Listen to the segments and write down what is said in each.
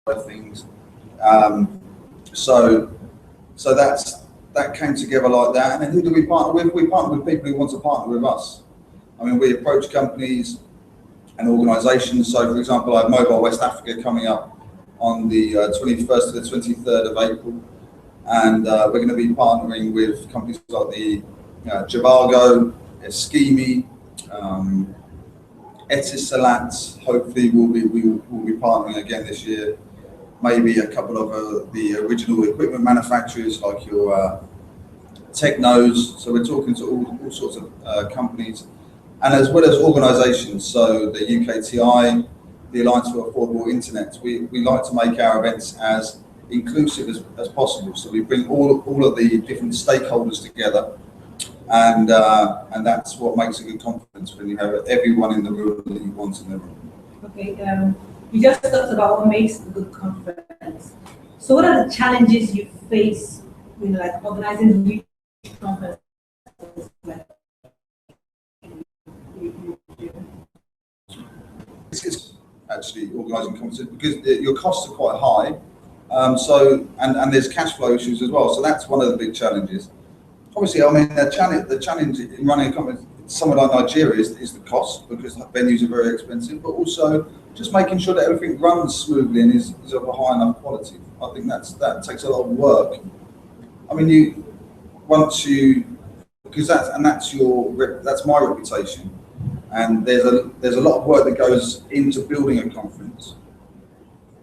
of things. So that came together like that. And then who do we partner with? We partner with people who want to partner with us. I mean, we approach companies and organisations. So, for example, I have Mobile West Africa coming up on the 21st to the 23rd of April. And we're going to be partnering with companies like the Javago, Eskimi, Etisalat. Hopefully, we'll be partnering again this year. Maybe a couple of the original equipment manufacturers like your Technos. So we're talking to all sorts of companies, and as well as organisations. So the UKTI, the Alliance for Affordable Internet. We like to make our events as inclusive as possible. So we bring all of the different stakeholders together, and that's what makes a good conference, when you have everyone in the room that you want in the room. Okay. You just talked about what makes a good conference. So what are the challenges you face when like organizing huge conferences? It's actually organising conferences because your costs are quite high. So there's cash flow issues as well. So that's one of the big challenges. Obviously, I mean, the challenge in running a conference somewhere like Nigeria is the cost, because venues are very expensive, but also just making sure that everything runs smoothly and is of a high enough quality. I think that takes a lot of work. I mean, because that's my reputation, and there's a lot of work that goes into building a conference.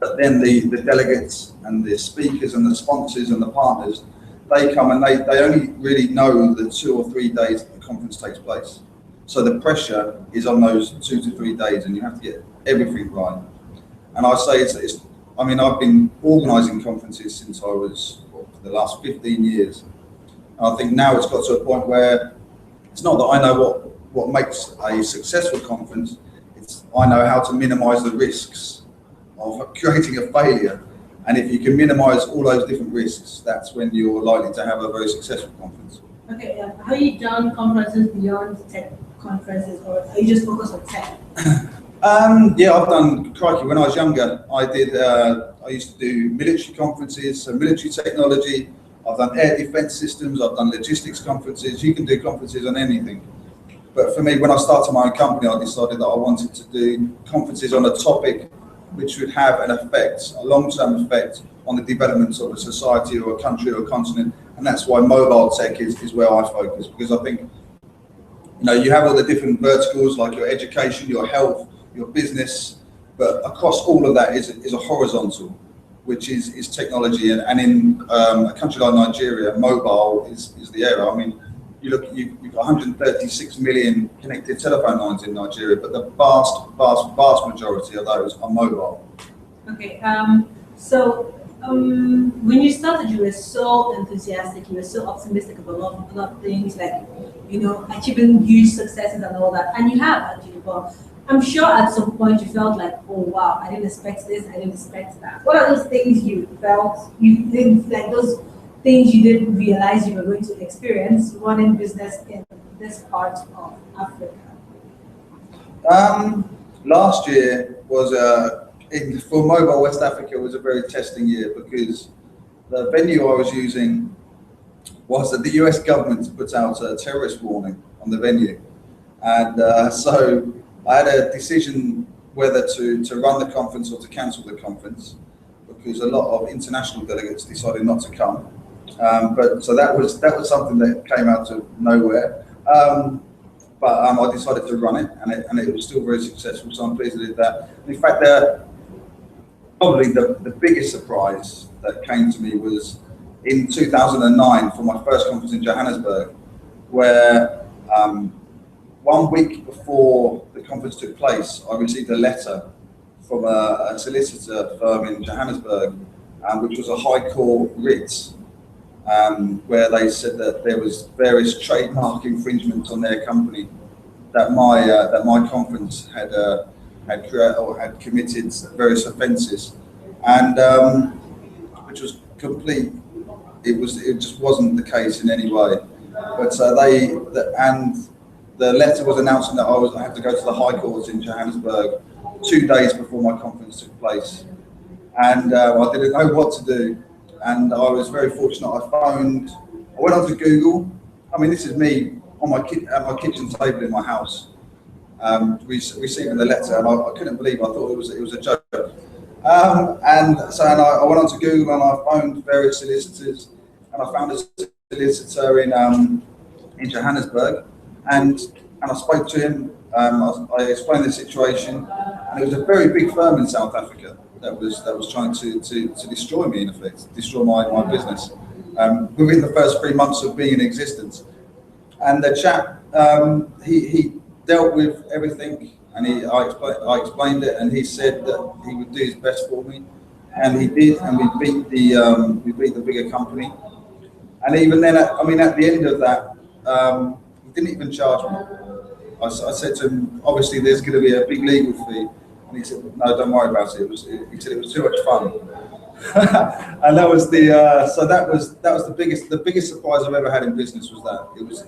But then the delegates and the speakers and the sponsors and the partners, they come and they only really know the 2 or 3 days that the conference takes place. So the pressure is on those 2 to 3 days, and you have to get everything right. And I say I mean, I've been organising conferences since I was, for the last 15 years. And I think now it's got to a point where it's not that I know what makes a successful conference, it's I know how to minimise the risks of creating a failure. And if you can minimise all those different risks, that's when you're likely to have a very successful conference. Okay, have you done conferences beyond tech conferences, or are you just focused on tech? Yeah, I've done, crikey, when I was younger, I used to do military conferences, so military technology. I've done air defence systems, I've done logistics conferences. You can do conferences on anything. But for me, when I started my own company, I decided that I wanted to do conferences on a topic which would have an effect, a long-term effect on the development of a society or a country or a continent. And that's why mobile tech is where I focus, because I think, you have all the different verticals like your education, your health, your business, but across all of that is a horizontal, which is technology. And in a country like Nigeria, mobile is the area. I mean, you've got 136 million connected telephone lines in Nigeria, but the vast majority of those are mobile. Okay, so when you started, you were so enthusiastic, you were so optimistic about a lot of things, like, achieving huge successes and all that, and you have actually, but I'm sure at some point you felt like, oh wow, I didn't expect this, I didn't expect that. What are those things you felt, you didn't, like those things you didn't realize you were going to experience running business in this part of Africa? Last year was for Mobile West Africa was a very testing year, because the venue I was using was that the US government put out a terrorist warning on the venue, and so I had a decision whether to run the conference or to cancel the conference, because a lot of international delegates decided not to come. So that was something that came out of nowhere. But I decided to run it, and it was still very successful. So I'm pleased I did that. In fact, probably the biggest surprise that came to me was in 2009 for my first conference in Johannesburg, where 1 week before the conference took place, I received a letter from a solicitor firm in Johannesburg, which was a High Court writ. Where they said that there was various trademark infringements on their company, that my conference had committed various offences, and which was complete. It just wasn't the case in any way. But the letter was announcing that I had to go to the High Court in Johannesburg 2 days before my conference took place. and I didn't know what to do. And I was very fortunate. I went onto Google. I mean, this is me on at my kitchen table in my house, receiving the letter, and I couldn't believe. I thought it was a joke. I went onto Google and I phoned various solicitors, and I found a solicitor in Johannesburg, and I spoke to him. I explained the situation, and it was a very big firm in South Africa that was trying to destroy me, in effect, destroy my business within the first 3 months of being in existence. And the chap, he dealt with everything, and I explained it, and he said that he would do his best for me, and he did, and we beat the bigger company. And even then, at the end of that, he didn't even charge me. I said to him, obviously there's going to be a big legal fee, and he said, no, don't worry about it. He said it was too much fun. And that was the biggest surprise I've ever had in business was that. It was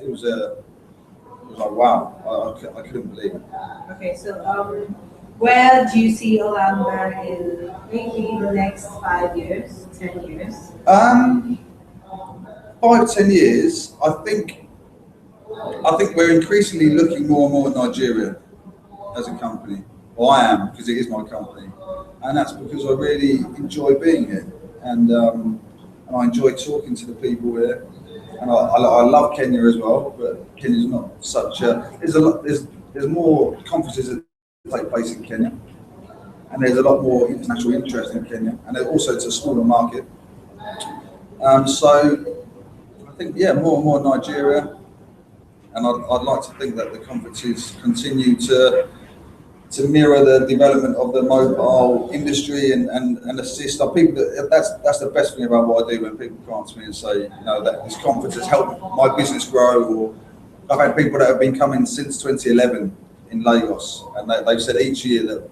like, wow, I couldn't believe it. Okay, so where do you see Orlando in maybe the next 5 years, 10 years? 5-10 years, I think we're increasingly looking more and more at Nigeria as a company. Well, I am, because it is my company, and that's because I really enjoy being here, and I enjoy talking to the people here, and I love Kenya as well. But Kenya's not such a there's more conferences that take place in Kenya, and there's a lot more international interest in Kenya, and also it's a smaller market. So I think more and more Nigeria, and I'd like to think that the conferences continue to mirror the development of the mobile industry and assist our people. That's the best thing about what I do when people come to me and say, that this conference has helped my business grow. Or I've had people that have been coming since 2011 in Lagos, and they've said each year that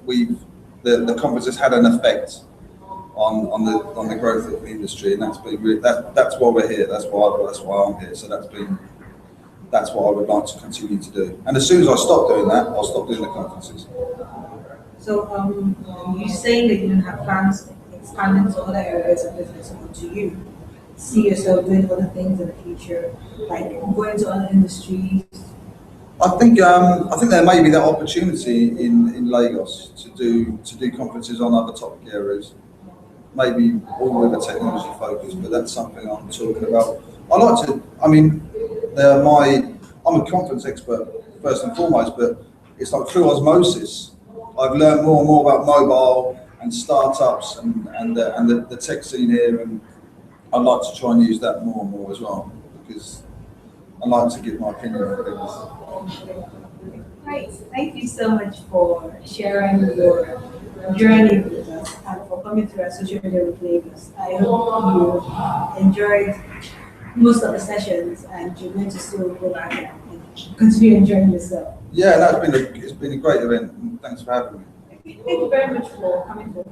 the conference has had an effect on the growth of the industry, and that's been that's why we're here. That's why I'm here. So that's what I would like to continue to do. And as soon as I stop doing that, I'll stop doing the conferences. So you're saying that you don't have plans to expand into other areas of business, or do you see yourself doing other things in the future, like going to other industries? I think there may be that opportunity in Lagos to do conferences on other topic areas, maybe all with a technology focus, but that's something I'm talking about. I'm a conference expert first and foremost, but it's like through osmosis, I've learned more and more about mobile and startups and the tech scene here, and I'd like to try and use that more and more as well, because I like to give my opinion on things. Great, thank you so much for sharing your journey with us and for coming through our social media with Lagos. I hope you enjoyed most of the sessions, and you're going to still go back and continue enjoying yourself. Yeah, it's been a great event. Thanks for having me. Thank you very much for coming through.